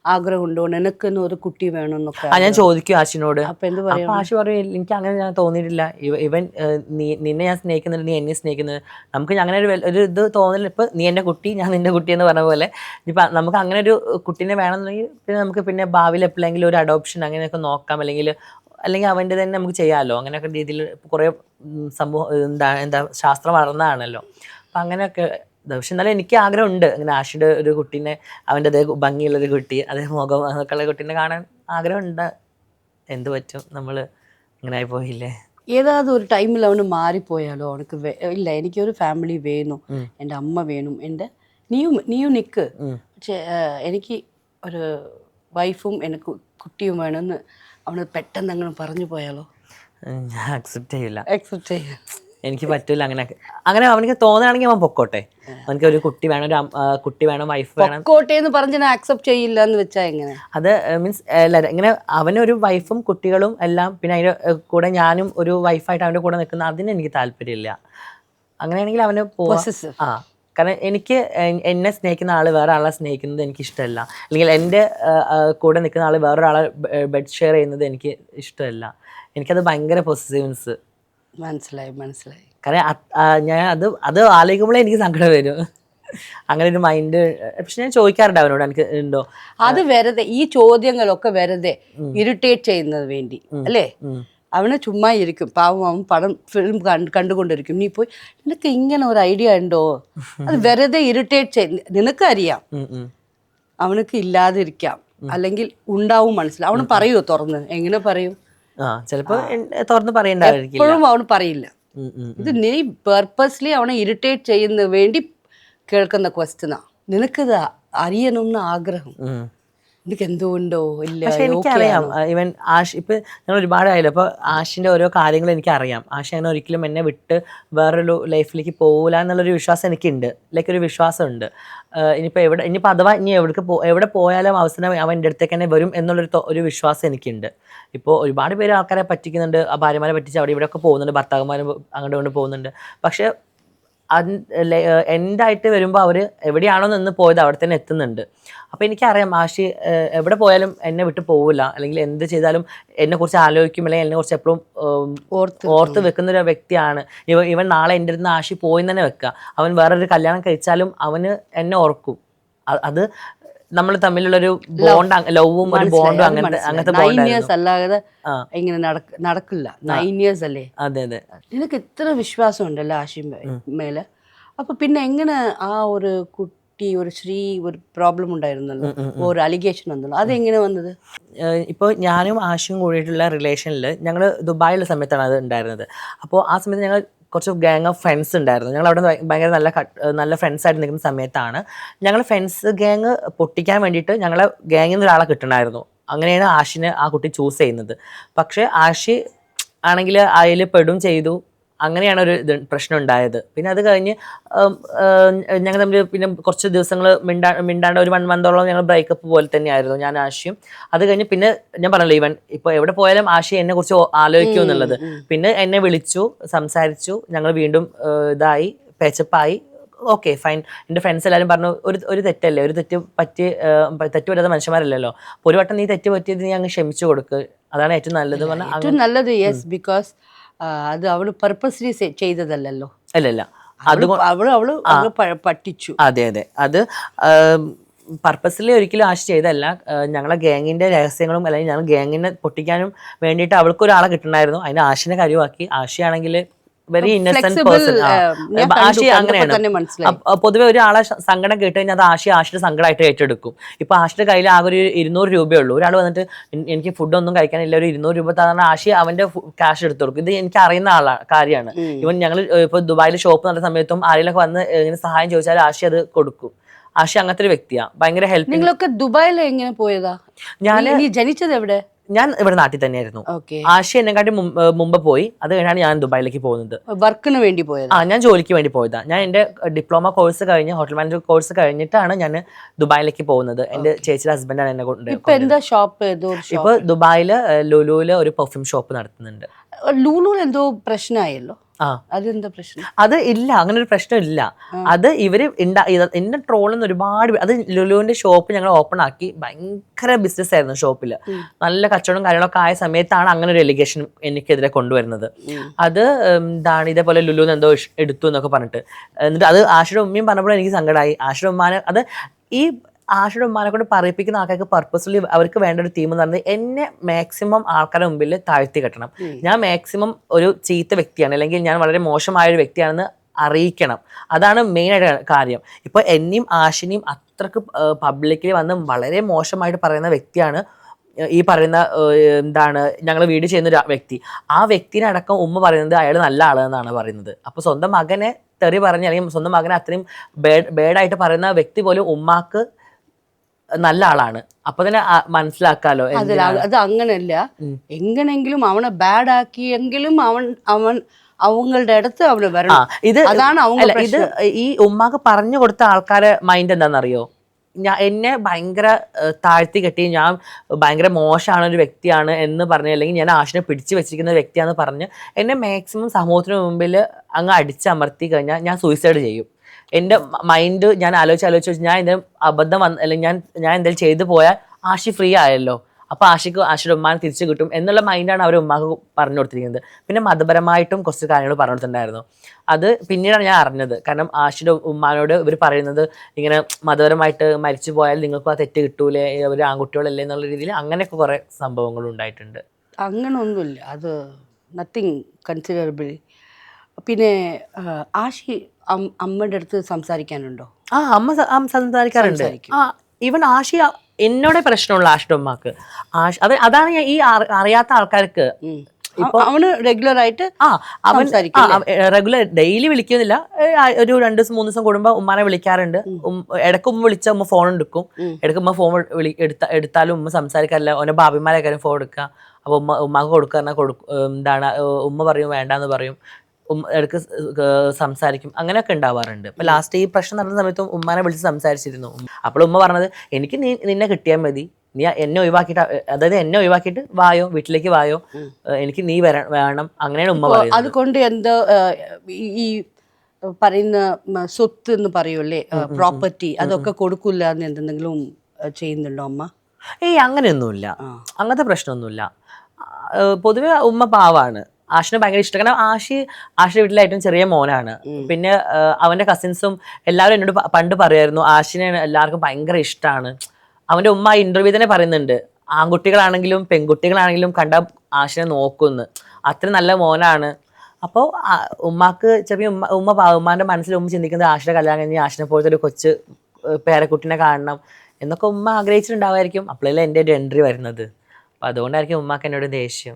ആഗ്രഹമുണ്ടോ, നിനക്കെന്ന് ഒരു കുട്ടി വേണമെന്നൊക്കെ? ഞാൻ ചോദിക്കും ആശിനോട്. അപ്പൊ എന്ത് പറയും? അപ്പൊ ആശി പറയും എനിക്ക് അങ്ങനെ ഞാൻ തോന്നിയിട്ടില്ല, ഇവൻ നിന്നെ ഞാൻ സ്നേഹിക്കുന്നുണ്ട്, നീ എന്നെ സ്നേഹിക്കുന്നത്, നമുക്ക് അങ്ങനെ ഒരു ഇത് തോന്നൽ. ഇപ്പൊ നീ എന്റെ കുട്ടി, ഞാൻ നിന്റെ കുട്ടി എന്ന് പറഞ്ഞ പോലെ ഇപ്പൊ നമുക്ക് അങ്ങനെ ഒരു കുട്ടീനെ വേണമെന്നുണ്ടെങ്കിൽ പിന്നെ നമുക്ക് പിന്നെ ഭാവിയിൽ എപ്പോഴെങ്കിലും ഒരു അഡോപ്ഷൻ അങ്ങനെയൊക്കെ നോക്കാം, അല്ലെങ്കിൽ അവൻ്റെ തന്നെ നമുക്ക് ചെയ്യാമല്ലോ. അങ്ങനെയൊക്കെ രീതിയിൽ കുറേ സമൂഹം എന്താ ശാസ്ത്രം വളർന്നതാണല്ലോ. അപ്പം അങ്ങനെയൊക്കെ. പക്ഷെ എന്നാലും എനിക്ക് ആഗ്രഹമുണ്ട് അങ്ങനെ ആഷിയുടെ ഒരു കുട്ടീനെ, അവൻ്റെ അതേ ഭംഗിയുള്ളൊരു കുട്ടി, അതേ മുഖം അതൊക്കെ ഉള്ള കുട്ടീനെ കാണാൻ ആഗ്രഹമുണ്ട്. എന്ത് പറ്റും, നമ്മൾ ഇങ്ങനെ ആയി പോയില്ലേ. ഏതാவது ഒരു ടൈമിൽ അവന് മാറിപ്പോയാലോ, അവനക്ക് ഇല്ല എനിക്കൊരു ഫാമിലി വേണം, എൻ്റെ അമ്മ വേണം, എൻ്റെ നീയും നിൽക്ക്, പക്ഷേ എനിക്ക് ഒരു വൈഫും എനിക്ക് കുട്ടിയും വേണമെന്ന് അവന് പെട്ടെന്ന് അങ്ങനെ പറഞ്ഞു പോയാലോ? ഞാൻ അക്സെപ്റ്റ് ചെയ്യില്ല. അക്സെപ്റ്റ് ചെയ്യാം എനിക്ക് പറ്റില്ല. അങ്ങനെ അവനക്ക് തോന്നുകയാണെങ്കിൽ അവൻ പൊക്കോട്ടെ. അവനക്ക് ഒരു കുട്ടി വേണം, ഒരു കുട്ടി വേണം, വൈഫ് വേണം. പൊക്കോട്ടെ എന്ന് പറഞ്ഞ് ഞാൻ അക്സെപ്റ്റ് ചെയ്യില്ല എന്ന് വെച്ചാൽ എങ്ങനെ? അത് മീൻസ് ഇങ്ങനെ അവനൊരു വൈഫും കുട്ടികളും എല്ലാം, പിന്നെ അതിൻ്റെ കൂടെ ഞാനും ഒരു വൈഫായിട്ട് അവൻ്റെ കൂടെ നിൽക്കുന്ന, അതിന് എനിക്ക് താല്പര്യമില്ല. അങ്ങനെയാണെങ്കിൽ അവന് ആ കാരണം എനിക്ക് എന്നെ സ്നേഹിക്കുന്ന ആൾ വേറെ ആളെ സ്നേഹിക്കുന്നത് എനിക്ക് ഇഷ്ടമല്ല, അല്ലെങ്കിൽ എൻ്റെ കൂടെ നിൽക്കുന്ന ആൾ വേറൊരാളെ ബെഡ് ഷെയർ ചെയ്യുന്നത് എനിക്ക് ഇഷ്ടമല്ല. എനിക്കത് ഭയങ്കര പൊസസീവ്നെസ്. മനസ്സിലായി. കാരണം ഞാൻ അത് ആലോചിക്കുമ്പോഴേ എനിക്ക് സങ്കടം വരും, അങ്ങനെ ഒരു മൈൻഡ്. പക്ഷെ ഞാൻ ചോദിക്കാറുണ്ട് അവനോട്, എനിക്ക് ഉണ്ടോ. അത് വെറുതെ ഈ ചോദ്യങ്ങളൊക്കെ വെറുതെ ഇറിറ്റേറ്റ് ചെയ്യുന്നത് വേണ്ടി അല്ലേ? അവന് ചുമ്മാ ഇരിക്കും, പാവം, അവൻ ഫിലിം കണ്ടുകൊണ്ടിരിക്കും. നീ പോയി നിനക്ക് ഇങ്ങനെ ഒരു ഐഡിയ ഉണ്ടോ, അത് വെറുതെ ഇറിറ്റേറ്റ് ചെയ്ത്, നിനക്കറിയാം അവനക്ക് ഇല്ലാതിരിക്കാം, അല്ലെങ്കിൽ ഉണ്ടാവും, മനസ്സിലാവും. അവന് പറയുമോ തുറന്ന്? എങ്ങനെ പറയും? ചിലപ്പോ തുറന്ന് പറയണ്ടായിരിക്കും, എപ്പോഴും അവന് പറയില്ല. ഇത് നീ പെർപ്പസ്ലി അവനെ ഇറിറ്റേറ്റ് ചെയ്യുന്ന വേണ്ടി കേൾക്കുന്ന ക്വസ്റ്റ്യനാ. നിനക്കിത് അറിയണമെന്ന് ആഗ്രഹം, എനിക്ക് എന്തുകൊണ്ടോ ഇല്ല. പക്ഷെ എനിക്കറിയാം ഇവൻ ആഷ്, ഇപ്പം ഞങ്ങൾ ഒരുപാടായാലും അപ്പോൾ ആഷിൻ്റെ ഓരോ കാര്യങ്ങൾ എനിക്കറിയാം. ആഷ് അങ്ങനെ ഒരിക്കലും എന്നെ വിട്ട് വേറൊരു ലൈഫിലേക്ക് പോകില്ല എന്നുള്ളൊരു വിശ്വാസം എനിക്കുണ്ട്, ഒരു വിശ്വാസമുണ്ട്. ഇനിയിപ്പോൾ അഥവാ ഇനി എവിടെ പോയാലും അവസാനം അവൻ എൻ്റെ അടുത്തേക്ക് തന്നെ വരും ഒരു വിശ്വാസം എനിക്കുണ്ട്. ഇപ്പോൾ ഒരുപാട് പേര് ആൾക്കാരെ പറ്റിക്കുന്നുണ്ട്, ആ ഭാര്യമാരെ പറ്റിച്ച് അവിടെ ഇവിടെയൊക്കെ പോകുന്നുണ്ട്, ഭർത്താക്കന്മാരും അങ്ങോട്ട് കൊണ്ട് പോകുന്നുണ്ട്. പക്ഷെ എൻഡായിട്ട് വരുമ്പോൾ അവർ എവിടെയാണോ നിന്ന് പോയത് അവിടെ തന്നെ എത്തുന്നുണ്ട്. അപ്പോൾ എനിക്കറിയാം ആഷി എവിടെ പോയാലും എന്നെ വിട്ട് പോവില്ല, അല്ലെങ്കിൽ എന്ത് ചെയ്താലും എന്നെക്കുറിച്ച് ആലോചിക്കും, അല്ലെങ്കിൽ എന്നെക്കുറിച്ച് എപ്പോഴും ഓർത്ത് വെക്കുന്ന ഒരു വ്യക്തിയാണ്. ഇവൻ നാളെ എൻ്റെ അടുത്ത് ആഷി പോയി തന്നെ വെക്കുക, അവൻ വേറൊരു കല്യാണം കഴിച്ചാലും അവന് എന്നെ ഓർക്കും. അത് നമ്മൾ തമ്മിലുള്ളൊരു ബോണ്ട്, ലവും ഒരു ബോണ്ടും അങ്ങനത്തെ ബോണ്ട് അല്ലാതെ ഇങ്ങനെ നടക്കില്ല. 9 years അല്ലേ? അതെ. നിനക്ക് ഇത്ര വിശ്വാസം ഉണ്ടല്ലോ ആഷി മേലെ. അപ്പൊ പിന്നെ എങ്ങനെ ആ ഒരു കുട്ടി, ഒരു പ്രോബ്ലം ഉണ്ടായിരുന്നല്ലോ, ഒരു അലിഗേഷൻ വന്നല്ലോ, അതെങ്ങനെ വന്നത്? ഇപ്പോൾ ഞാനും ആഷിയും കൂടിയിട്ടുള്ള റിലേഷനിൽ ഞങ്ങൾ ദുബായിലുള്ള സമയത്താണ് അത് ഉണ്ടായിരുന്നത്. അപ്പോൾ ആ സമയത്ത് ഞങ്ങൾ കുറച്ച് ഗ്യാങ് ഓഫ് ഫ്രണ്ട്സ് ഉണ്ടായിരുന്നു. ഞങ്ങൾ അവിടെ ഭയങ്കര നല്ല ഫ്രണ്ട്സായിട്ട് നിൽക്കുന്ന സമയത്താണ് ഞങ്ങൾ ഫ്രണ്ട്സ് ഗ്യാങ് പൊട്ടിക്കാൻ വേണ്ടിയിട്ട് ഞങ്ങളെ ഗ്യാങ്ങിൽ നിന്ന് ഒരാളെ കിട്ടണമായിരുന്നു. അങ്ങനെയാണ് ആഷിനെ ആ കുട്ടി ചൂസ് ചെയ്യുന്നത്. പക്ഷേ ആഷി ആണെങ്കിൽ അതിൽ പെടും ചെയ്തു. അങ്ങനെയാണ് ഒരു പ്രശ്നം ഉണ്ടായത്. പിന്നെ അത് കഴിഞ്ഞ് ഞങ്ങൾ തമ്മിൽ പിന്നെ കുറച്ച് ദിവസങ്ങൾ മിണ്ടാണ്ട് ഒരു 1 month ഞങ്ങൾ ബ്രേക്കപ്പ് പോലെ തന്നെയായിരുന്നു ഞാൻ ആഷിയും. അത് കഴിഞ്ഞ് പിന്നെ ഞാൻ പറഞ്ഞല്ലോ, ഇവൻ ഇപ്പോൾ എവിടെ പോയാലും ആഷി എന്നെ കുറിച്ച് ആലോചിക്കും എന്നുള്ളത്. പിന്നെ എന്നെ വിളിച്ചു, സംസാരിച്ചു, ഞങ്ങൾ വീണ്ടും ഇതായി, പേച്ചപ്പായി. Okay fine. എൻ്റെ ഫ്രണ്ട്സ് എല്ലാവരും പറഞ്ഞു ഒരു തെറ്റല്ലേ, ഒരു തെറ്റ് പറ്റാത്ത മനുഷ്യന്മാരല്ലല്ലോ, ഒരു വട്ടം നീ തെറ്റ് പറ്റിയത് നീ അങ്ങ് ക്ഷമിച്ചു കൊടുക്ക്, അതാണ് ഏറ്റവും നല്ലത് പറഞ്ഞാൽ. ഏറ്റവും നല്ലത്. യെസ്, ബിക്കോസ് അത് അവള് പർപ്പസ്ലി ചെയ്തതല്ലോ. അല്ലല്ല, അവള് പറ്റിച്ചു. അതെ. അത് പർപ്പസ്ലി ഒരിക്കലും ആഷി ചെയ്തല്ല. ഞങ്ങളെ ഗ്യാങ്ങിന്റെ രഹസ്യങ്ങളും അല്ലെങ്കിൽ ഞങ്ങൾ ഗ്യാങ്ങിനെ പൊട്ടിക്കാനും വേണ്ടിയിട്ട് അവൾക്കൊരാളെ കിട്ടണമായിരുന്നു. അതിന് ആഷിനെ കരുവാക്കി. ആഷിയാണെങ്കിൽ വെരി ഇന്നസെന്റ് പേഴ്സൺ. ആഷി അങ്ങനെയാണ്. പൊതുവെ ഒരാളെ സങ്കടം കേട്ട് കഴിഞ്ഞാൽ അത് ആഷിയുടെ സങ്കടമായിട്ട് ഏറ്റെടുക്കും. ഇപ്പൊ ആഷിയുടെ കയ്യിൽ ആകെ ഒരു 200 രൂപയേ ഉള്ളൂ. ഒരാൾ വന്നിട്ട് എനിക്ക് ഫുഡൊന്നും കഴിക്കാനില്ല, ഒരു 200 രൂപ തന്ന ആഷി അവന്റെ ക്യാഷ് എടുത്തു കൊടുക്കും. ഇത് എനിക്ക് അറിയുന്ന കാര്യമാണ്. ഇവൻ ഞങ്ങൾ ഇപ്പൊ ദുബായിൽ ഷോപ്പ് നടന്ന സമയത്തും ആരെങ്കിലൊക്കെ വന്ന് ഇങ്ങനെ സഹായം ചോദിച്ചാൽ ആഷി അത് കൊടുക്കും. ആഷി അങ്ങനത്തെ ഒരു വ്യക്തിയാണ്, ഭയങ്കര ഹെൽപ്പ്. നിങ്ങളൊക്കെ ദുബായിൽ എങ്ങനെ പോയതാ? നീ ജനിച്ചത് എവിടെ? ഞാൻ ഇവിടെ നാട്ടിൽ തന്നെയായിരുന്നു. ആഷി എന്നെക്കാട്ടി മുമ്പ് പോയി. അത് കഴിഞ്ഞാണ് ഞാൻ ദുബായിലേക്ക് പോകുന്നത്. വർക്കിന് വേണ്ടി പോയത്? ഞാൻ ജോലിക്ക് വേണ്ടി പോയതാ. ഞാൻ എൻ്റെ ഡിപ്ലോമ കോഴ്സ് കഴിഞ്ഞ് ഹോട്ടൽ മാനേജ്മെന്റ് കോഴ്സ് കഴിഞ്ഞിട്ടാണ് ഞാൻ ദുബായിലേക്ക് പോകുന്നത്. എൻ്റെ ചേച്ചിയുടെ ഹസ്ബൻഡാണ് എന്നെ കൊണ്ട്. ഇപ്പൊ എന്താ ഷോപ്പ്? ഇപ്പൊ ദുബായില് ലുലുവില് ഒരു പെർഫ്യൂം ഷോപ്പ് നടത്തുന്നുണ്ട്. ലൂലു എന്തോ പ്രശ്നമായല്ലോ, ആ അതെന്താ പ്രശ്നം? അത് ഇല്ല, അങ്ങനെ ഒരു പ്രശ്നം ഇല്ല. അത് ഇവര് എന്നെ ട്രോളുന്ന ഒരുപാട് അത് ലുലുവിന്റെ ഷോപ്പ് ഞങ്ങൾ ഓപ്പൺ ആക്കി, ഭയങ്കര ബിസിനസ് ആയിരുന്നു ഷോപ്പിൽ, നല്ല കച്ചവടം കാര്യങ്ങളൊക്കെ ആയ സമയത്താണ് അങ്ങനെ ഒരു എലിഗേഷൻ എനിക്കെതിരെ കൊണ്ടുവരുന്നത്. അത് എന്താണ് ഇതേപോലെ ലുലുന്ന് എന്തോ എടുത്തു എന്നൊക്കെ പറഞ്ഞിട്ട്, എന്നിട്ട് അത് ആഷിയുടെ ഉമ്മയും പറഞ്ഞപ്പോൾ എനിക്ക് സങ്കടമായി. ആഷിയുടെ ഉമ്മാനെ അത് ഈ ആഷിയുടെ ഉമ്മാനെ കൊണ്ട് പറയിപ്പിക്കുന്ന ആൾക്കാർക്ക് പർപ്പസ്ഫുള്ളി അവർക്ക് വേണ്ട ഒരു തീം എന്ന് പറയുന്നത് എന്നെ മാക്സിമം ആൾക്കാരുടെ മുമ്പിൽ താഴ്ത്തി കെട്ടണം, ഞാൻ മാക്സിമം ഒരു ചീത്ത വ്യക്തിയാണ് അല്ലെങ്കിൽ ഞാൻ വളരെ മോശമായ ഒരു വ്യക്തിയാണെന്ന് അറിയിക്കണം. അതാണ് മെയിനായിട്ട് കാര്യം. ഇപ്പോൾ എന്നെയും ആഷിനെയും അത്രക്ക് പബ്ലിക്കിൽ വന്ന് വളരെ മോശമായിട്ട് പറയുന്ന വ്യക്തിയാണ് ഈ പറയുന്ന എന്താണ് ഞങ്ങൾ വീട് ചെയ്യുന്ന ഒരു വ്യക്തി. ആ വ്യക്തിനെ അടക്കം ഉമ്മ പറയുന്നത് അയാൾ നല്ല ആളെന്നാണ് പറയുന്നത്. അപ്പോൾ സ്വന്തം മകനെ തെറി പറഞ്ഞ് അല്ലെങ്കിൽ സ്വന്തം മകനെ അത്രയും ബേഡായിട്ട് പറയുന്ന വ്യക്തി പോലും ഉമ്മാക്ക് നല്ല ആളാണ്. അപ്പൊ തന്നെ മനസ്സിലാക്കാലോ. അത് അങ്ങനെയല്ല, എങ്ങനെങ്കിലും അവനെ ബാഡ് ആക്കിയെങ്കിലും അവങ്ങളുടെ അടുത്ത് അവന് വരണം. അതാണ് ഇത് ഈ ഉമ്മാക്ക് പറഞ്ഞു കൊടുത്ത ആൾക്കാരെ മൈൻഡ് എന്താണെന്നറിയോ? എന്നെ ഭയങ്കര താഴ്ത്തി കെട്ടി ഞാൻ ഭയങ്കര മോശമാണ് ഒരു വ്യക്തിയാണ് എന്ന് പറഞ്ഞ്, അല്ലെങ്കിൽ ഞാൻ ആഷിനെ പിടിച്ചു വെച്ചിരിക്കുന്ന വ്യക്തിയാണെന്ന് പറഞ്ഞ് എന്നെ മാക്സിമം സമൂഹത്തിന് മുമ്പിൽ അങ്ങ് അടിച്ചമർത്തി കഴിഞ്ഞാൽ ഞാൻ സൂയിസൈഡ് ചെയ്യും. എൻ്റെ മൈൻഡ് ഞാൻ ആലോചിച്ച് ഞാൻ എന്തെങ്കിലും അബദ്ധം അല്ലെങ്കിൽ ഞാൻ എന്തെങ്കിലും ചെയ്തു പോയാൽ ആഷി ഫ്രീ ആയല്ലോ, അപ്പോൾ ആഷിയുടെ ഉമ്മാനെ തിരിച്ചു കിട്ടും എന്നുള്ള മൈൻഡാണ് അവർ ഉമ്മാക്ക് പറഞ്ഞു കൊടുത്തിരിക്കുന്നത്. പിന്നെ മതപരമായിട്ടും കുറച്ച് കാര്യങ്ങൾ പറഞ്ഞു കൊടുത്തിട്ടുണ്ടായിരുന്നു. അത് പിന്നീടാണ് ഞാൻ അറിഞ്ഞത്. കാരണം ആഷിയുടെ ഉമ്മാനോട് ഇവർ പറയുന്നത് ഇങ്ങനെ മതപരമായിട്ട് മരിച്ചു പോയാൽ നിങ്ങൾക്ക് ആ തെറ്റ് കിട്ടൂലേ, ഒരു ആൺകുട്ടികളല്ലേ എന്നുള്ള രീതിയിൽ അങ്ങനെയൊക്കെ കുറേ സംഭവങ്ങൾ ഉണ്ടായിട്ടുണ്ട്. അങ്ങനൊന്നുമില്ല, അത് നത്തിങ് കൺസിഡറബിൾ. പിന്നെ ആഷി അമ്മയുടെ അടുത്ത് സംസാരിക്കാനുണ്ടോ? അമ്മ സംസാരിക്കാറുണ്ട്. ഈവൻ ആഷി എന്നോടെ പ്രശ്നമുള്ള ആഷിയുടെ ഉമ്മാക്ക് അതാണ് ഞാൻ ഈ അറിയാത്ത ആൾക്കാർക്ക് അവന് റെഗുലർ ആയിട്ട് റെഗുലർ ഡെയിലി വിളിക്കുന്നില്ല, ഒരു 2 ദിവസം 3 ദിവസം കൂടുമ്പോൾ ഉമ്മാനെ വിളിക്കാറുണ്ട്. ഇടയ്ക്ക് ഉമ്മ വിളിച്ച ഉമ്മ ഫോൺ എടുക്കും, ഇടയ്ക്ക് ഉമ്മ ഫോൺ എടുത്താലും ഉമ്മ സംസാരിക്കാറില്ല. ഓരോ ഭാബിമാരെ ഫോൺ എടുക്കുക, അപ്പൊ ഉമ്മാക്ക് കൊടുക്കാറിന എന്താണ് ഉമ്മ പറയും വേണ്ടാന്ന് പറയും, ഇടയ്ക്ക് സംസാരിക്കും, അങ്ങനെയൊക്കെ ഉണ്ടാവാറുണ്ട്. ഇപ്പൊ ലാസ്റ്റ് ഈ പ്രശ്നം നടന്ന സമയത്തും ഉമ്മാനെ വിളിച്ച് സംസാരിച്ചിരുന്നു. അപ്പോൾ ഉമ്മ പറഞ്ഞത് എനിക്ക് നിന്നെ കിട്ടിയാൽ മതി, നീ എന്നെ ഒഴിവാക്കിയിട്ട്, അതായത് എന്നെ ഒഴിവാക്കിയിട്ട് വായോ, വീട്ടിലേക്ക് വായോ, എനിക്ക് നീ വേണം, അങ്ങനെയാണ് ഉമ്മ പറയുന്നത്. അതുകൊണ്ട് എന്തോ ഈ പറയുന്ന സ്വത്ത് എന്ന് പറയൂല്ലേ, പ്രോപ്പർട്ടി, അതൊക്കെ കൊടുക്കില്ല എന്ന് എന്തെങ്കിലും ചെയ്യുന്നുണ്ടോ അമ്മ? അങ്ങനെയൊന്നുമില്ല, അങ്ങനത്തെ പ്രശ്നമൊന്നുമില്ല. പൊതുവെ ഉമ്മ പാവാണ്. ആഷിന് ഭയങ്കര ഇഷ്ടം. കാരണം ആഷിയുടെ വീട്ടിലെ ഏറ്റവും ചെറിയ മോനാണ്. പിന്നെ അവന്റെ കസിൻസും എല്ലാവരും എന്നോട് പണ്ട് പറയുമായിരുന്നു ആഷിനെ എല്ലാവർക്കും ഭയങ്കര ഇഷ്ടമാണ്. അവന്റെ ഉമ്മ ഇന്റർവ്യൂ തന്നെ പറയുന്നുണ്ട്, ആൺകുട്ടികളാണെങ്കിലും പെൺകുട്ടികളാണെങ്കിലും കണ്ട ആഷിനെ നോക്കുമെന്ന്, അത്ര നല്ല മോനാണ്. അപ്പോൾ ഉമ്മാക്ക് ചെറിയ ഉമ്മാന്റെ മനസ്സിൽ ഉമ്മ ചിന്തിക്കുന്നത് ആഷിയുടെ കല്യാണം കഴിഞ്ഞ് ആഷിനെ പോലത്തെ ഒരു കൊച്ചു പേരക്കുട്ടിനെ കാണണം എന്നൊക്കെ ഉമ്മ ആഗ്രഹിച്ചിട്ടുണ്ടാവുമായിരിക്കും. അപ്പോഴല്ലേ എൻ്റെ ഒരു എൻട്രി വരുന്നത്. അപ്പം അതുകൊണ്ടായിരിക്കും ഉമ്മാക്ക് എന്നോട് ദേഷ്യം.